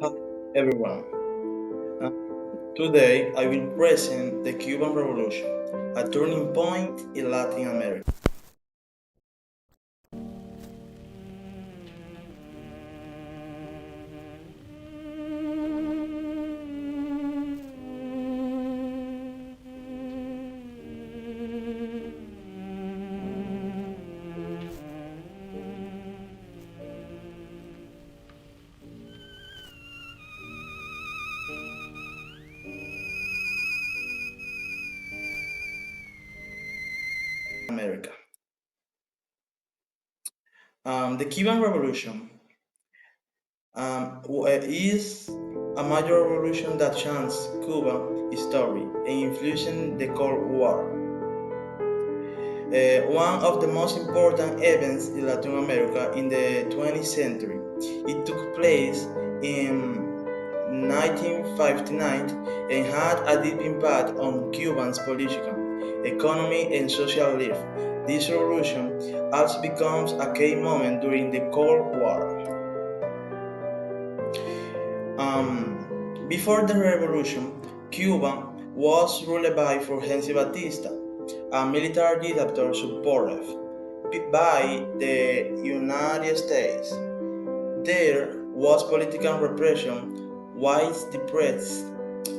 Hi everyone. Uh, Today I will present the Cuban Revolution, a turning point in Latin America. America. The Cuban Revolution is a major revolution that changed Cuban history and influenced the Cold War. One of the most important events in Latin America in the 20th century. It took place in 1959 and had a deep impact on Cuba's political, economy, and social life. This revolution also becomes a key moment during the Cold War. Before the revolution, Cuba was ruled by Fulgencio Batista, a military dictator supported by the United States. There was political repression, widespread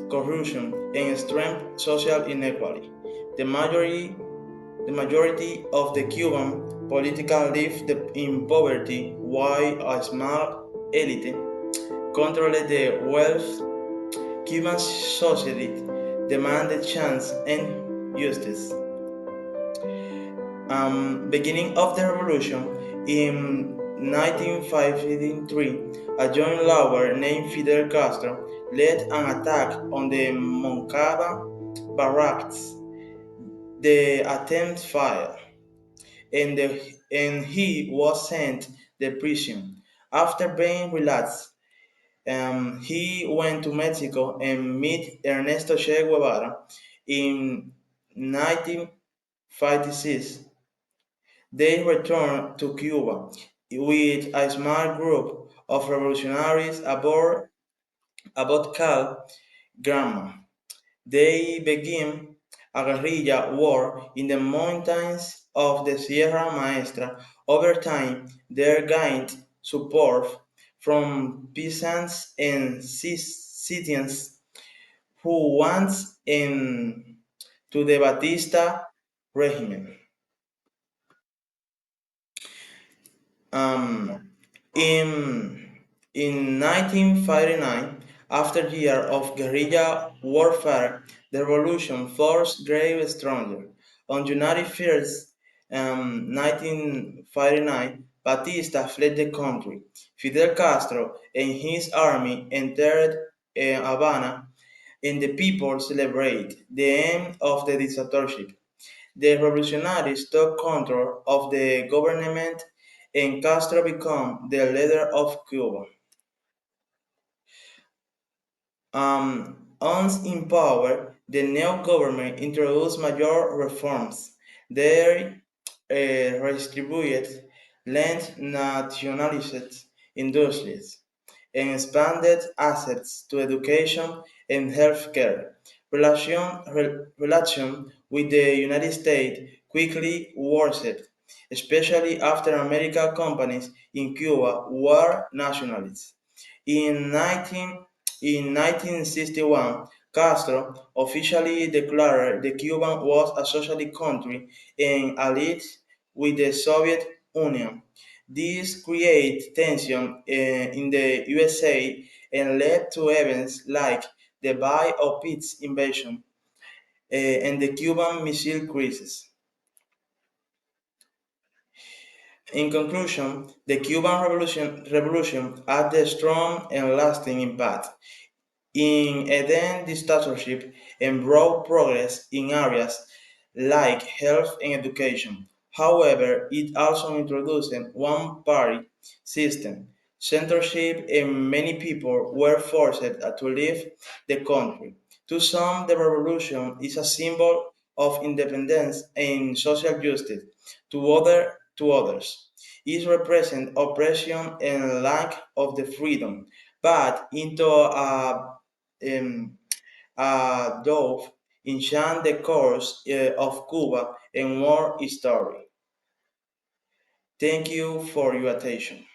corruption, and extreme social inequality. The majority, the majority of the Cuban political lived in poverty, while a small elite controlled the wealth. Cuban society demanded chance and justice. Beginning of the revolution in 1953, a young lawyer named Fidel Castro led an attack on the Moncada barracks. The attempt failed, and he was sent to prison. After being released, he went to Mexico and met Ernesto Che Guevara in 1956. They returned to Cuba with a small group of revolutionaries about called Grandma. They began a guerrilla war in the mountains of the Sierra Maestra. Over time, they gained support from peasants and citizens who once in to the Batista regime. Um, in in 1959, after years of guerrilla warfare, the revolution forced grave stronger. On January 1st, 1959, Batista fled the country. Fidel Castro and his army entered Havana, and the people celebrated the end of the dictatorship. The revolutionaries took control of the government and Castro became the leader of Cuba. Once in power, the new government introduced major reforms. They redistributed land, nationalized industries, and expanded access to education and healthcare. Relation with the United States quickly worsened, especially after American companies in Cuba were nationalists. In 1961, Castro officially declared the Cuba was a socialist country and allied with the Soviet Union. This created tension in the USA and led to events like the Bay of Pigs invasion and the Cuban Missile Crisis. In conclusion, the Cuban Revolution had a strong and lasting impact in ending dictatorship and brought progress in areas like health and education. However, it also introduced one-party system, censorship, and many people were forced to leave the country. To some, the revolution is a symbol of independence and social justice. To others, It represents oppression and lack of the freedom, but into dove enchant the course of Cuba and world history. Thank you for your attention.